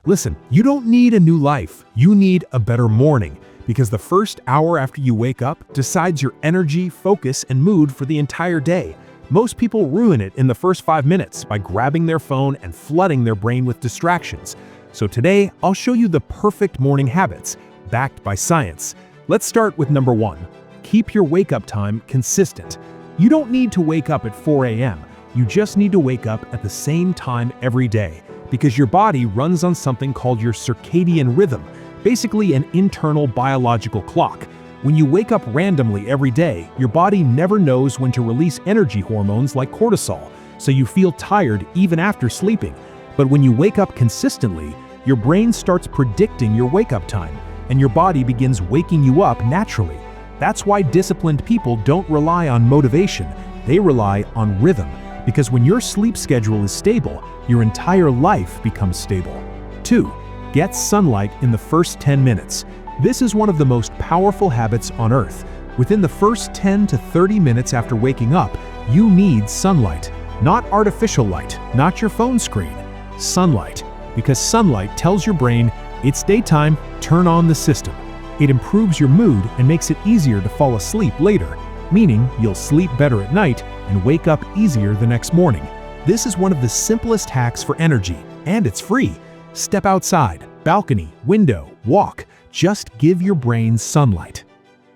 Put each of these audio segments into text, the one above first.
Listen, you don't need a new life. You need a better morning because the first hour after you wake up decides your energy, focus, and mood for the entire day. Most people ruin it in the first 5 minutes by grabbing their phone and flooding their brain with distractions. So today, I'll show you the perfect morning habits, backed by science. Let's start with number 1. Keep your wake-up time consistent. You don't need to wake up at 4 a.m. You just need to wake up at the same time every day, because your body runs on something called your circadian rhythm, basically an internal biological clock. When you wake up randomly every day, your body never knows when to release energy hormones like cortisol, so you feel tired even after sleeping. But when you wake up consistently, your brain starts predicting your wake-up time, and your body begins waking you up naturally. That's why disciplined people don't rely on motivation, they rely on rhythm, because when your sleep schedule is stable, your entire life becomes stable. 2. Get sunlight in the first 10 minutes. This is one of the most powerful habits on Earth. Within the first 10 to 30 minutes after waking up, you need sunlight. Not artificial light, not your phone screen. Sunlight. Because sunlight tells your brain, it's daytime, turn on the system. It improves your mood and makes it easier to fall asleep later, meaning you'll sleep better at night and wake up easier the next morning. This is one of the simplest hacks for energy, and it's free. Step outside, balcony, window, walk. Just give your brain sunlight.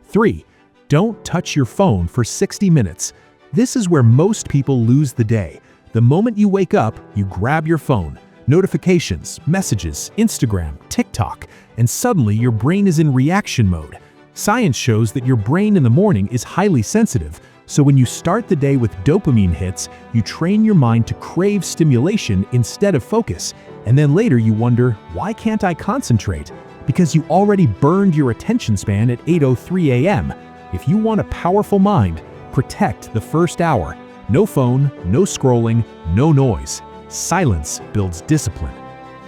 3. Don't touch your phone for 60 minutes. This is where most people lose the day. The moment you wake up, you grab your phone. Notifications, messages, Instagram, TikTok, and suddenly your brain is in reaction mode. Science shows that your brain in the morning is highly sensitive, so when you start the day with dopamine hits, you train your mind to crave stimulation instead of focus, and then later you wonder, why can't I concentrate? Because you already burned your attention span at 8:03 a.m. If you want a powerful mind, protect the first hour. No phone, no scrolling, no noise. Silence builds discipline.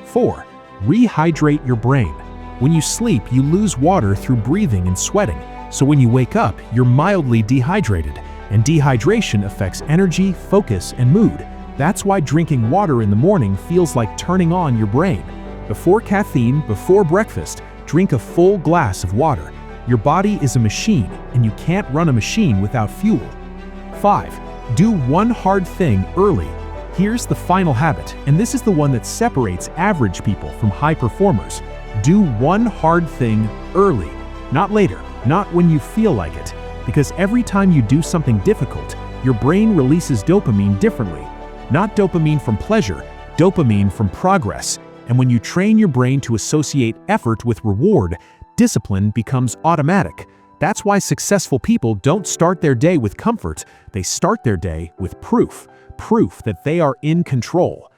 4. Rehydrate your brain. When you sleep, you lose water through breathing and sweating, so when you wake up, you're mildly dehydrated, and dehydration affects energy, focus, and mood. That's why drinking water in the morning feels like turning on your brain. Before caffeine, before breakfast, drink a full glass of water. Your body is a machine, and you can't run a machine without fuel. 5. Do one hard thing early. Here's the final habit, and this is the one that separates average people from high performers. Do one hard thing early, not later, not when you feel like it. Because every time you do something difficult, your brain releases dopamine differently. Not dopamine from pleasure, dopamine from progress. And when you train your brain to associate effort with reward, discipline becomes automatic. That's why successful people don't start their day with comfort, they start their day with proof that they are in control.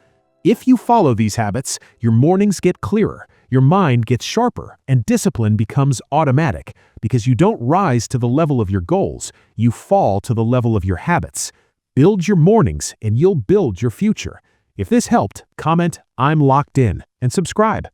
If you follow these habits, your mornings get clearer, your mind gets sharper, and discipline becomes automatic because you don't rise to the level of your goals, you fall to the level of your habits. Build your mornings and you'll build your future. If this helped, comment "I'm locked in" and subscribe.